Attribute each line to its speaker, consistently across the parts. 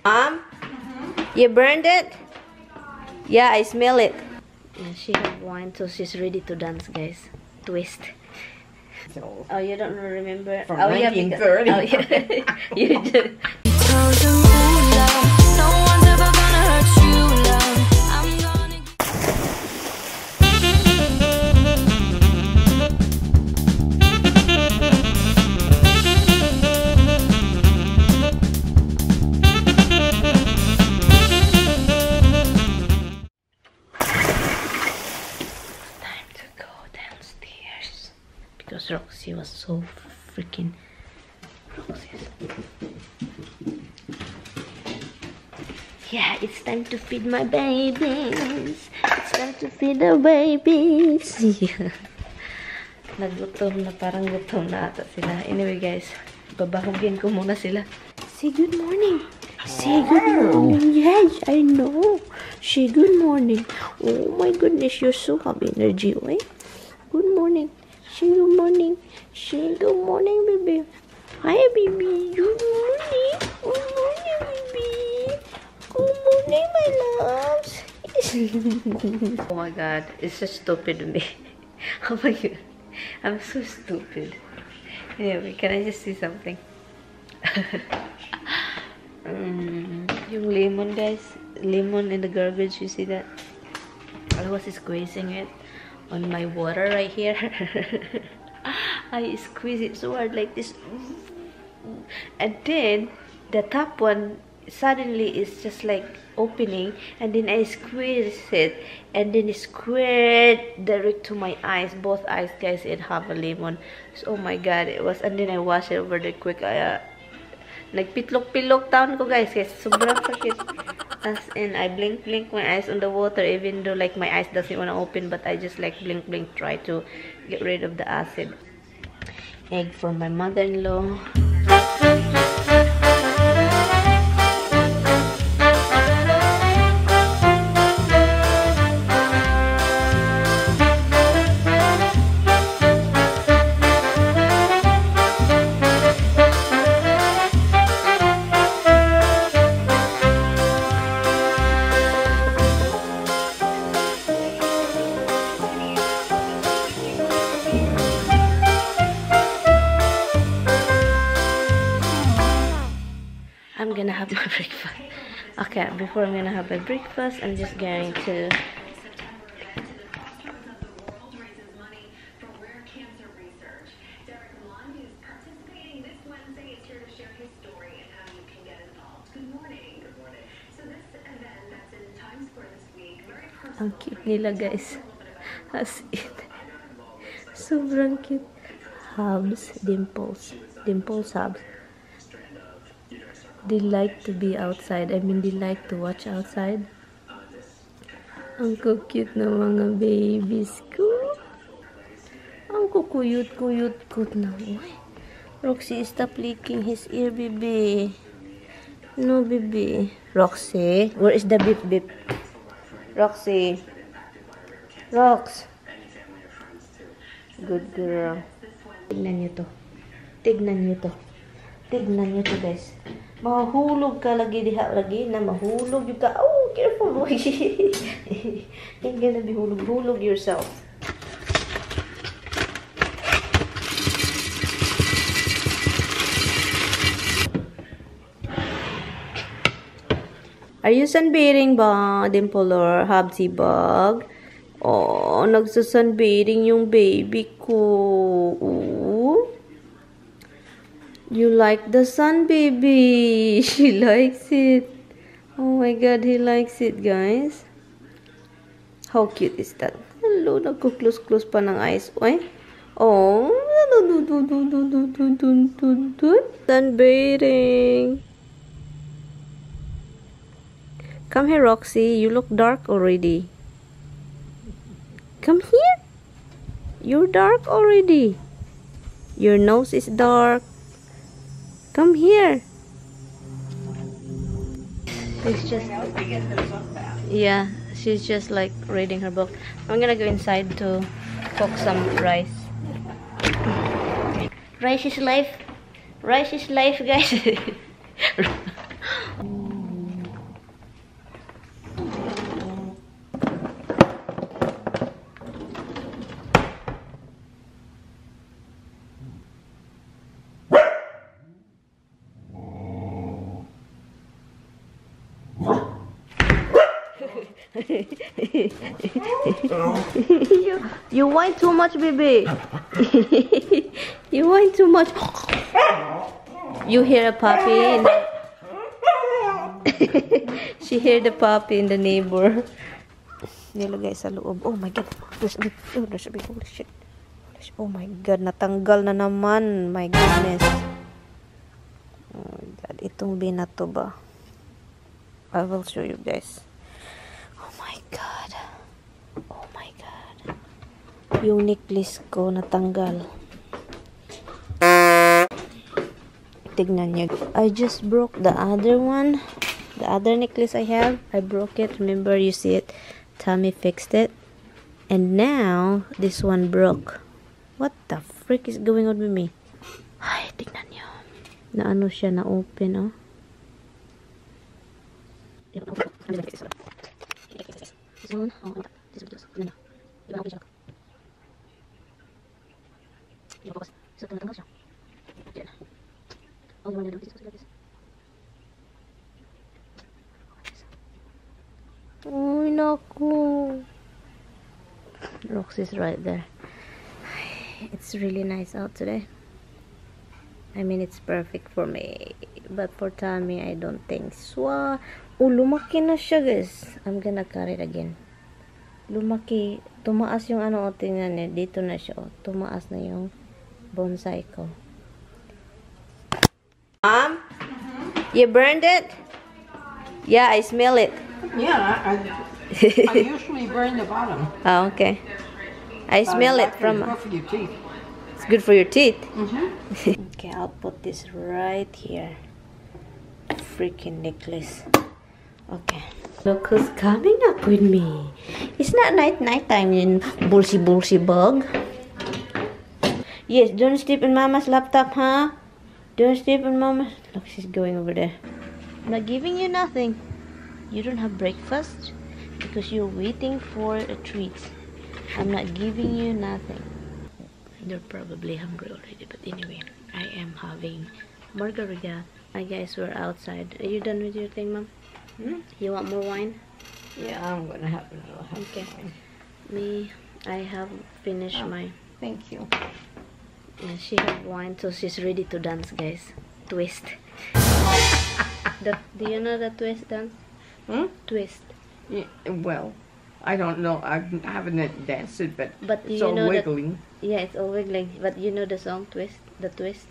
Speaker 1: Mom, you burned it? Yeah, I smell it. Yeah, she have wine, so she's ready to dance, guys. Twist.
Speaker 2: So,
Speaker 1: oh, you don't remember?
Speaker 2: From
Speaker 1: oh,
Speaker 2: 1930.
Speaker 1: Yeah, yeah. You do. Because Roxy was so freaking yeah, it's time to feed my babies. It's time to feed the babies. Yeah. Nagutom na, parang gutom na ata sila. Anyway guys, babahugin ko muna sila. Say good morning. Say good morning. Yes, I know. Say good morning. Oh my goodness, you're so have energy, right? Good morning. Say good morning. Say good morning, baby. Hi, baby. Good morning. Good morning, baby. Good morning, my loves. Oh my god, it's so stupid of me. Oh my god, I'm so stupid. Anyway, can I just see something? Yung lemon, guys. Lemon in the garbage, you see that? I was squeezing it on my water right here. I squeeze it so hard like this, and then the top one suddenly is just like opening, and then I squeeze it, and then it squared direct to my eyes. Both eyes, guys, it have a lemon. So, oh my god, it was, and then I wash it over the quick. Nagpitlok-pilok town ko, guys. Sobrang sakit. As in, I blink my eyes on the water, even though like my eyes doesn't want to open, but I just like blink, try to get rid of the acid. Egg for my mother-in-law. I'm gonna have my breakfast. Okay, before I'm gonna have my breakfast, I'm just going to ang cute nila, guys. As in, sobrang cute. Hubs, dimples, hubs. They like to be outside. I mean, they like to watch outside. Ang cute na mga babies ko. Ang kukuyot na. Uy. Roxy, stop licking his ear, baby. No, baby. Roxy, where is the beep? Roxy. Rox. Good girl. Tignan nyo to. Tignan nyo to, guys. Mahulog ka lagi diha lagi na mahulog yung ka. Oh, careful. You're gonna be hulog yourself. Are you sunbathing ba, Dimple or Habsy Bug? Oh, nagsasunbathing yung baby ko. Ooh. You like the sun, baby. She likes it. Oh my god, he likes it, guys. How cute is that? Hello, nagko-close pa ng eyes. Oy. Oh. Sunbathing. Come here, Roxy. You look dark already. Come here. You're dark already. Your nose is dark. Come here. It's just, yeah, she's just like reading her book. I'm gonna go inside to cook some rice. Rice is life. Rice is life, guys. You whine too much, baby. You whine too much. You hear a puppy in the she heard the puppy in the neighbor. Nilagay sa loob. Oh my god. There's a big holy shit. Oh my god, natanggal na naman. My goodness. Oh my god, itong binato ba? I will show you guys. Oh my god. Oh my god. Yung necklace ko natanggal. Tignan niyo. I just broke the other one. The other necklace I have. I broke it. Remember, you see it. Tommy fixed it. And now, this one broke. What the frick is going on with me? Ay, tignan niyo. Na ano siya, na open, oh. Uy, naku. Roxy's right there. It's really nice out today. I mean, it's perfect for me. But for Tommy, I don't think so. Oh, lumaki na siya, guys. I'm gonna cut it again. Lumaki. Tumaas yung ano, tingnan niya. Dito na siya. Oh. Tumaas na yung bonsai ko. Mom? You burned it? Yeah, I smell it.
Speaker 2: Yeah, I usually burn the bottom.
Speaker 1: Oh, okay. I smell it from...
Speaker 2: It's good for your teeth.
Speaker 1: It's good for your teeth?
Speaker 2: Mm-hmm.
Speaker 1: Okay, I'll put this right here. Freaking necklace. Okay. Look who's coming up with me. It's not night time, you bullshy bug. Yes, don't sleep in Mama's laptop, huh? Don't sleep in Mama's... Look, she's going over there. I'm not giving you nothing. You don't have breakfast because you're waiting for a treat. I'm not giving you nothing. You're probably hungry already, but anyway, I am having margarita. Hi guys, we're outside. Are you done with your thing, Mom?
Speaker 2: Hmm?
Speaker 1: You want more wine?
Speaker 2: Yeah, I'm gonna have another.
Speaker 1: Okay. Me, I have finished my...
Speaker 2: Thank you.
Speaker 1: Yeah, she have wine, so she's ready to dance, guys. Twist. Do you know the twist dance?
Speaker 2: Hmm?
Speaker 1: Twist.
Speaker 2: Yeah, well, I don't know. I haven't danced it, but it's
Speaker 1: you
Speaker 2: all
Speaker 1: know
Speaker 2: wiggling.
Speaker 1: Yeah, it's all wiggling. But you know the song Twist? The Twist?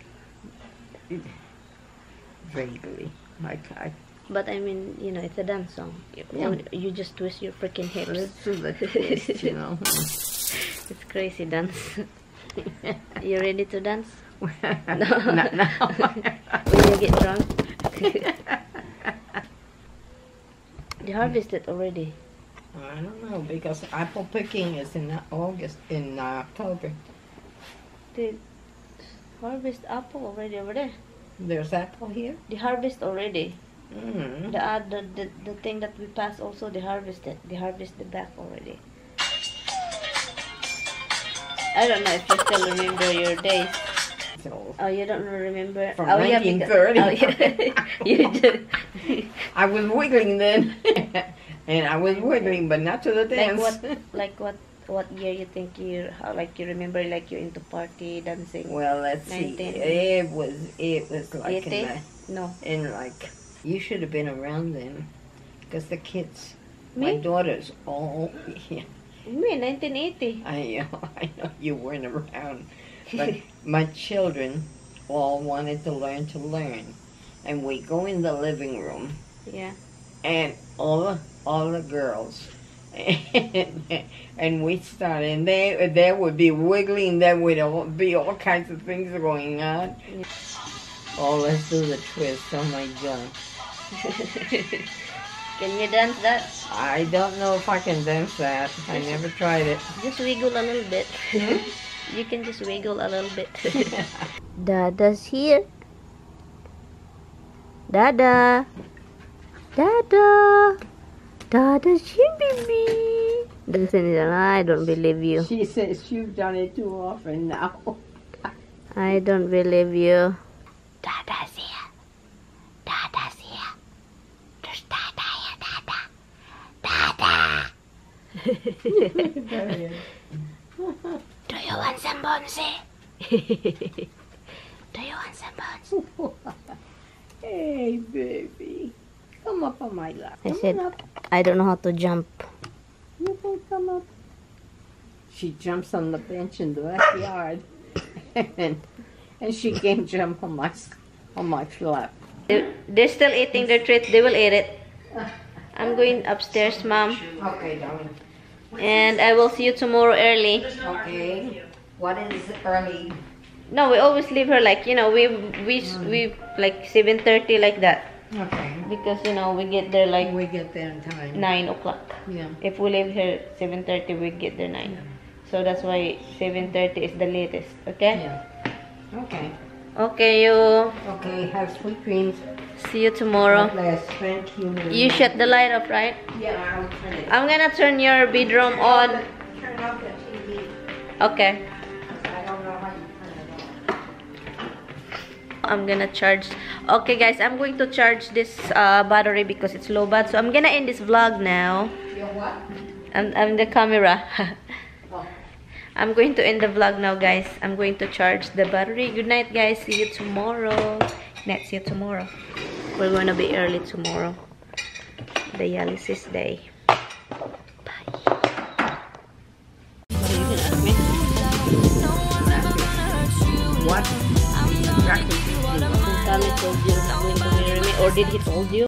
Speaker 2: Vaguely.
Speaker 1: But I mean, you know, it's a dance song.
Speaker 2: Yeah.
Speaker 1: You just twist your freaking hips.
Speaker 2: Let's do the twist, you know.
Speaker 1: It's crazy dance. You ready to dance?
Speaker 2: Not now.
Speaker 1: When you get drunk? You harvested already.
Speaker 2: I don't know, because apple picking is in October.
Speaker 1: They harvest apple already over there.
Speaker 2: There's apple here?
Speaker 1: They harvest already.
Speaker 2: Mm.
Speaker 1: The thing that we passed also, they harvested. They harvested back already. I don't know if you still remember your days.
Speaker 2: So,
Speaker 1: Oh, you don't remember?
Speaker 2: from
Speaker 1: Oh, yeah,
Speaker 2: 1930.
Speaker 1: yeah. You just...
Speaker 2: I was wiggling then. And I was wiggling, but not to the dance.
Speaker 1: What year you think you remember like you're into party dancing?
Speaker 2: Well, let's see.
Speaker 1: 19.
Speaker 2: It was like
Speaker 1: 80? No.
Speaker 2: You should have been around then, because the kids,
Speaker 1: Me?
Speaker 2: my daughters, all yeah.
Speaker 1: Me, 1980.
Speaker 2: I know you weren't around, but my children all wanted to learn, and we go in the living room,
Speaker 1: Yeah.
Speaker 2: and all the girls, and we started, and they would be wiggling, there would be all kinds of things going on.
Speaker 1: Yeah.
Speaker 2: Oh, let's do the twist! Oh my God!
Speaker 1: Can you dance that?
Speaker 2: I don't know if I can dance that. I never tried it.
Speaker 1: Just wiggle a little bit.
Speaker 2: Hmm?
Speaker 1: You can just wiggle a little bit. Dada's here. Dada. Dada. Dada, baby. I don't believe you.
Speaker 2: She says you've done it too often now.
Speaker 1: I don't believe you. Dada's here. Dada's here. There's Dada here, Dada. Dada. Do you want some bonsai? Do you want some bonsai?
Speaker 2: Hey, baby. Come up on my lap.
Speaker 1: I
Speaker 2: Come
Speaker 1: said,
Speaker 2: on up.
Speaker 1: I don't know how to jump.
Speaker 2: You can come up. She jumps on the bench in the backyard. and she can jump on my lap.
Speaker 1: They're still eating their treat. They will eat it. I'm going upstairs, Mom.
Speaker 2: Okay, darling.
Speaker 1: And I will see you tomorrow early.
Speaker 2: Okay. What is early?
Speaker 1: No, we always leave her like, you know, we like 7:30 like that.
Speaker 2: Okay.
Speaker 1: Because, you know, we get there like
Speaker 2: We get there in time.
Speaker 1: 9 o'clock.
Speaker 2: Yeah.
Speaker 1: If we leave here 7:30, we get there 9. So that's why 7:30 is the latest. Okay?
Speaker 2: Yeah. Okay.
Speaker 1: Okay, you.
Speaker 2: Okay, have sweet dreams.
Speaker 1: See you tomorrow.
Speaker 2: God bless. Thank you.
Speaker 1: You shut the light off, right?
Speaker 2: Yeah, I'll turn it.
Speaker 1: I'm gonna turn your bedroom on.
Speaker 2: Turn off the TV.
Speaker 1: Okay.
Speaker 2: I don't know how you turn it off.
Speaker 1: I'm gonna charge. Okay, guys, I'm going to charge this battery because it's low bat. So I'm gonna end this vlog now.
Speaker 2: Your what?
Speaker 1: I'm the camera.
Speaker 2: Oh.
Speaker 1: I'm going to end the vlog now, guys. I'm going to charge the battery. Good night, guys. See you tomorrow. Night, see you tomorrow. We're going to be early tomorrow. Dialysis day. Bye. What are you gonna ask me?
Speaker 2: What? Exactly.
Speaker 1: Kung Sally told you not going to marry me, or did he told you?